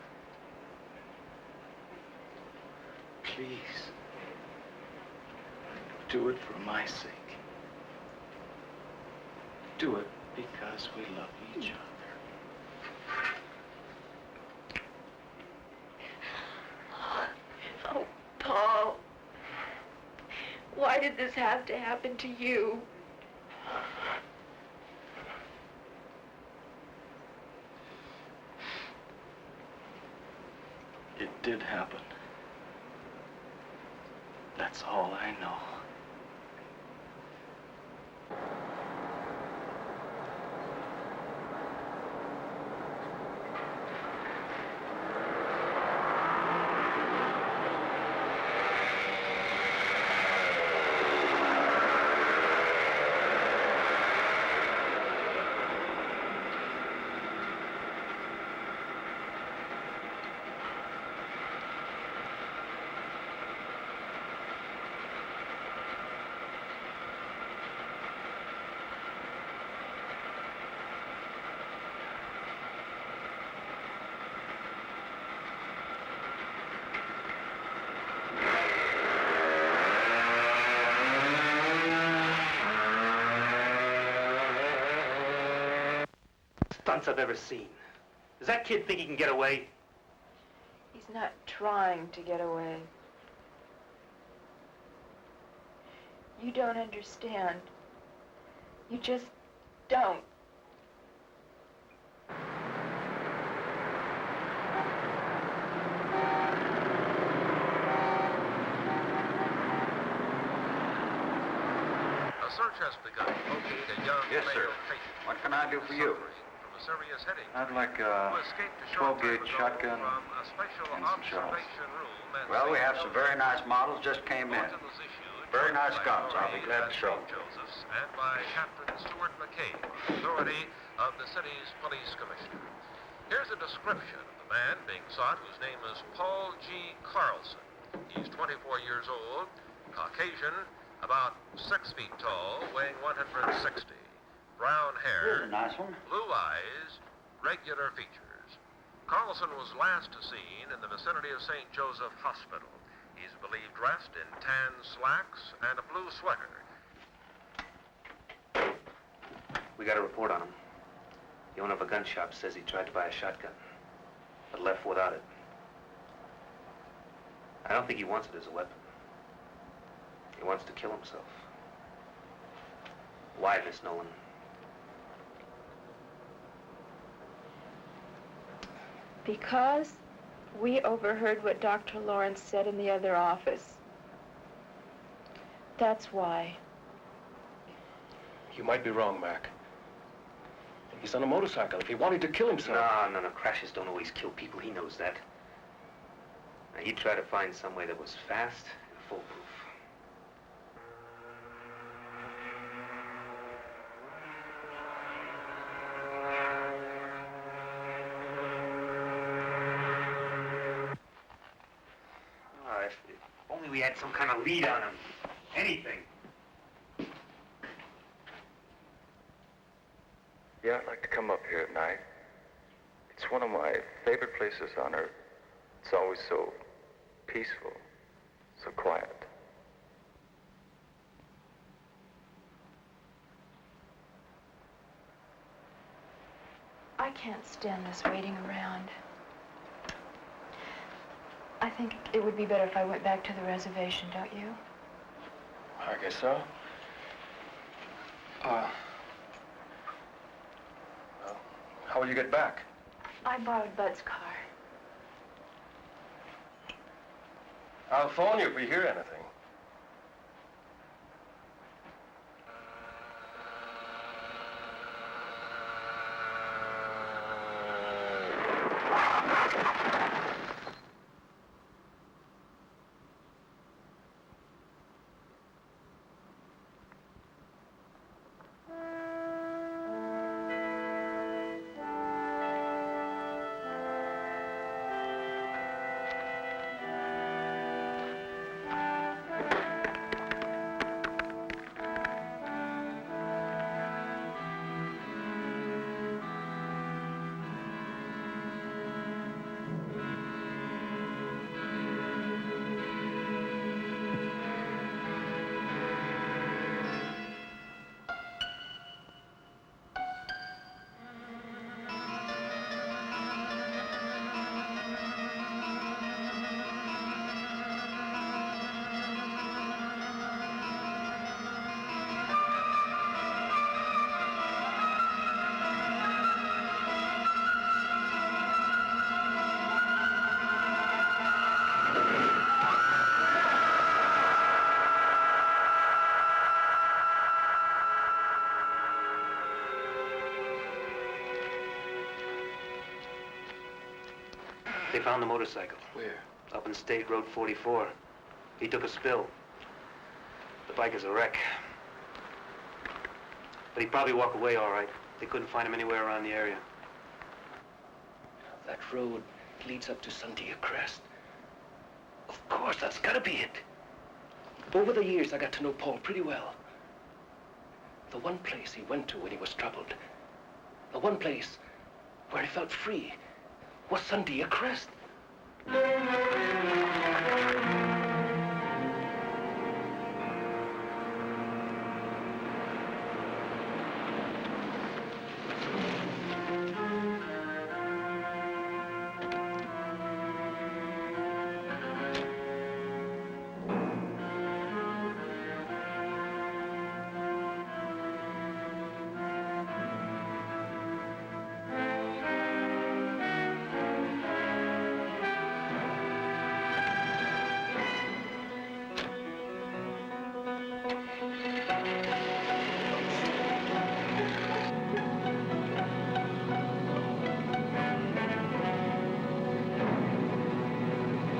Please. Do it for my sake. Do it because we love each other. Oh, Paul. Why did this have to happen to you? It did happen. That's all I know. Stunts I've ever seen. Does that kid think he can get away? He's not trying to get away. You don't understand. You just don't. A search has begun to locate a young Yes, sir. male patient What can I do for you? from a serious headache. I'd like who a escaped a short 12-gauge time ago shotgun from a special and some shells. observation room at Well, we St. have some very nice models just came in. Bulletin was issued Very by nice guns. I'll be authorities glad to at show St. them. Joseph's and by Captain Stuart McCabe, authority of the city's police commissioner. Here's a description of the man being sought, whose name is Paul G. Carlson. He's 24 years old, Caucasian, about 6 feet tall, weighing 160. Brown hair, Here's a nice one. blue eyes, regular features. Carlson was last seen in the vicinity of St. Joseph Hospital. He's believed dressed in tan slacks and a blue sweater. We got a report on him. The owner of a gun shop says he tried to buy a shotgun, but left without it. I don't think he wants it as a weapon. He wants to kill himself. Why, Miss Nolan? Because we overheard what Dr. Lawrence said in the other office. That's why. You might be wrong, Mac. He's on a motorcycle. If he wanted to kill himself... No. Crashes don't always kill people. He knows that. Now, he'd try to find some way that was fast and foolproof. If only we had some kind of lead on him. Anything. Yeah, I'd like to come up here at night. It's one of my favorite places on Earth. It's always so peaceful, so quiet. I can't stand this waiting around. I think it would be better if I went back to the reservation, don't you? I guess so. Well, how will you get back? I borrowed Bud's car. I'll phone you if we hear anything. They found the motorcycle. Where? Up in State Road 44. He took a spill. The bike is a wreck. But he'd probably walk away all right. They couldn't find him anywhere around the area. That road leads up to Sandia Crest. Of course, that's gotta be it. Over the years, I got to know Paul pretty well. The one place he went to when he was troubled, the one place where he felt free, was Sandia Crest.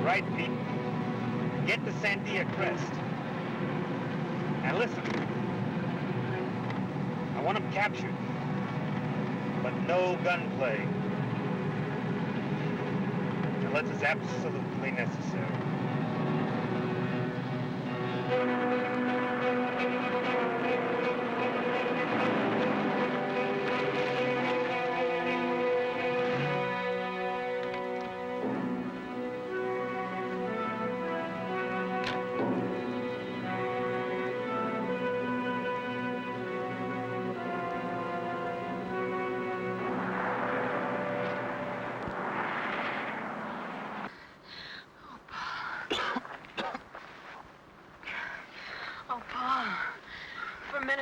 Right, Pete. Get to Sandia Crest. Now listen. I want him captured. But no gunplay. Unless it's absolutely necessary.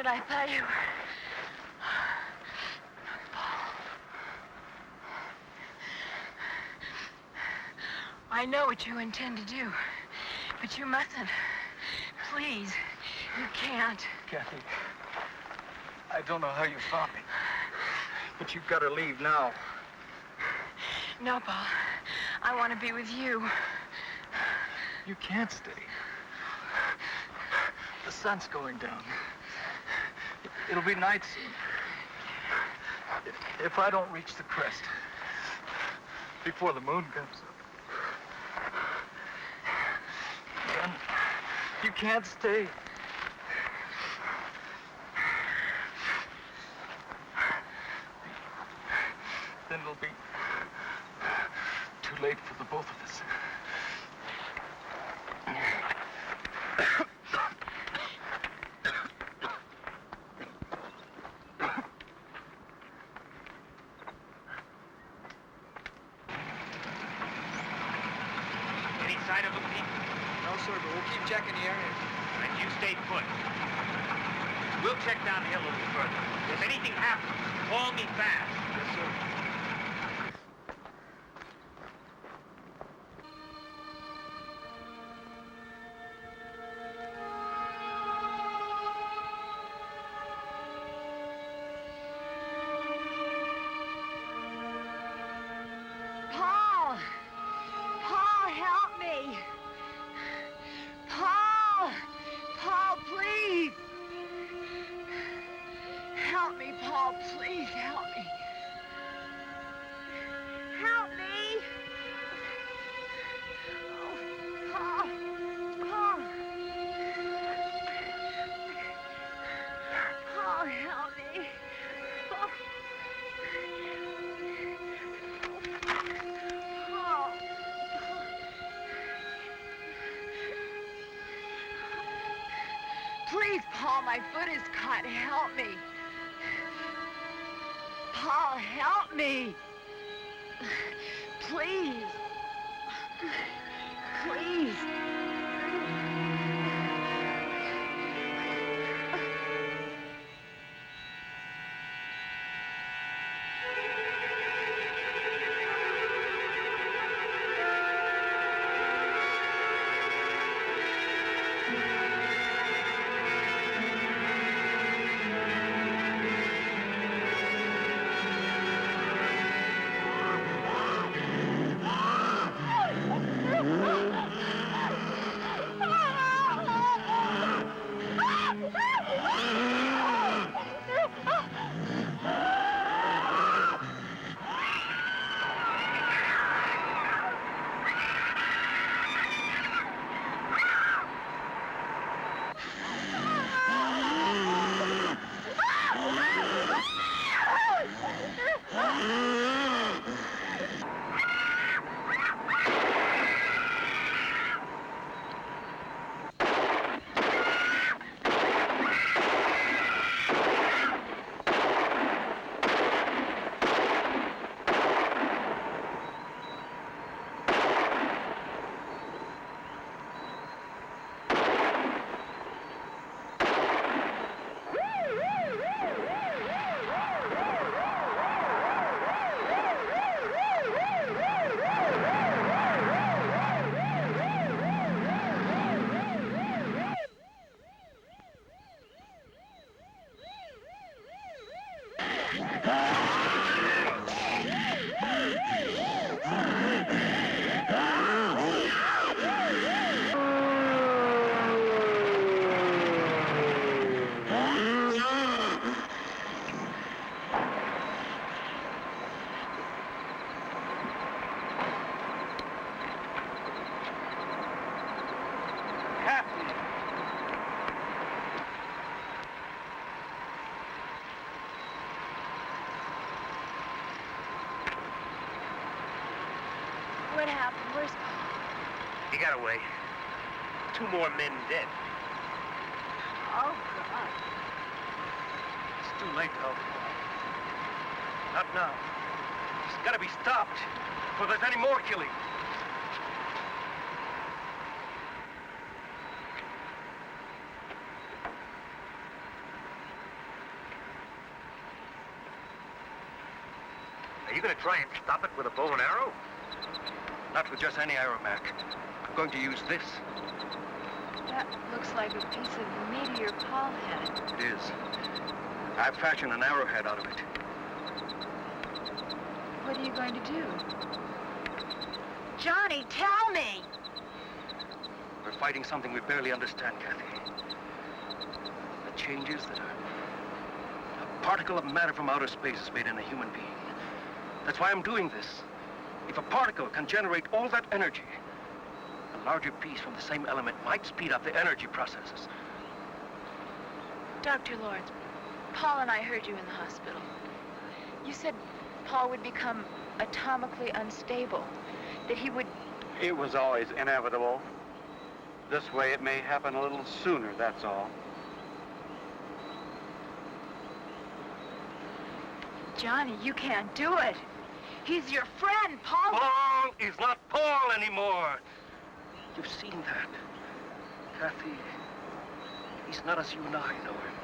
I thought you were... I know what you intend to do, but you mustn't. Please, you can't. Kathy, I don't know how you found me, but you've got to leave now. No, Paul. I want to be with you. You can't stay. The sun's going down. It'll be night soon. If I don't reach the crest before the moon comes up, then you can't stay. Then it'll be too late for the both of us. Any sign of them, Pete? No, sir, but we'll keep checking the area. And you stay put. We'll check down the hill a little further. If anything happens, call me fast. Yes, sir. Paul! Paul, help me! Paul! Paul, please! Help me, Paul, please help me. Help me! Oh, Paul! Paul! Paul, help me! Paul! Paul! Please, Paul, my foot is caught. Help me. Paul, help me. Please. Please. What happened? Where's Paul? He got away. 2 more men dead. Oh, God. It's too late to help him. Not now. It's got to be stopped before there's any more killing. Are you going to try and stop it with a bow and arrow? Not with just any arrow, Mac. I'm going to use this. That looks like a piece of meteor Paul had. It is. I've fashioned an arrowhead out of it. What are you going to do? Johnny, tell me! We're fighting something we barely understand, Kathy. The changes that a particle of matter from outer space has made in a human being. That's why I'm doing this. If a particle can generate all that energy, a larger piece from the same element might speed up the energy processes. Dr. Lawrence, Paul and I heard you in the hospital. You said Paul would become atomically unstable, that he would... It was always inevitable. This way it may happen a little sooner, that's all. Johnny, you can't do it. He's your friend, Paul. Paul is not Paul anymore. You've seen that. Kathy, he's not as you and I know him.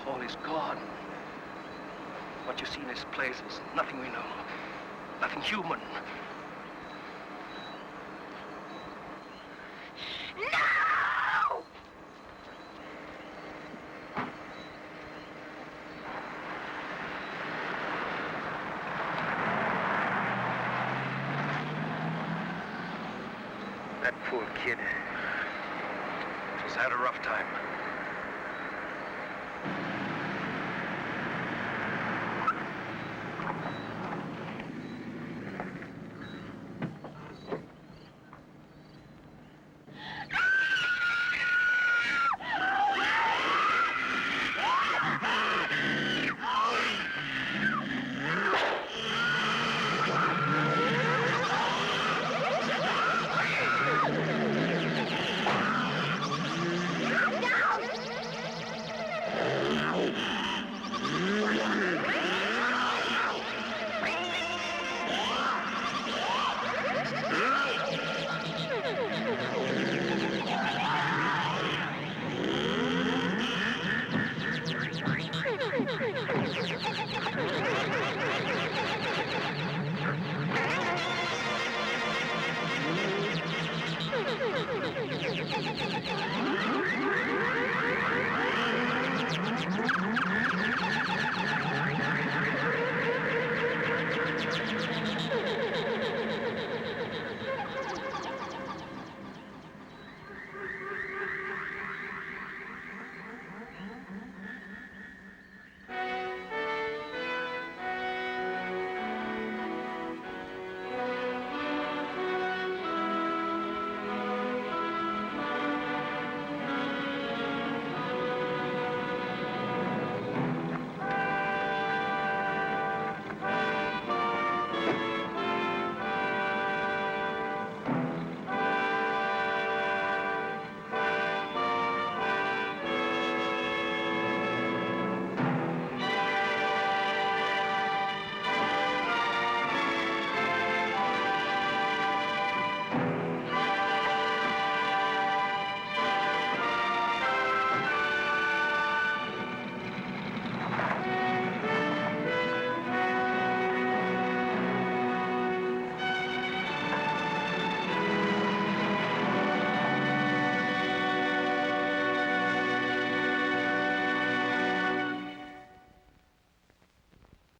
Paul is gone. What you see in his place is nothing we know. Nothing human. No! That poor kid. She's had a rough time. No!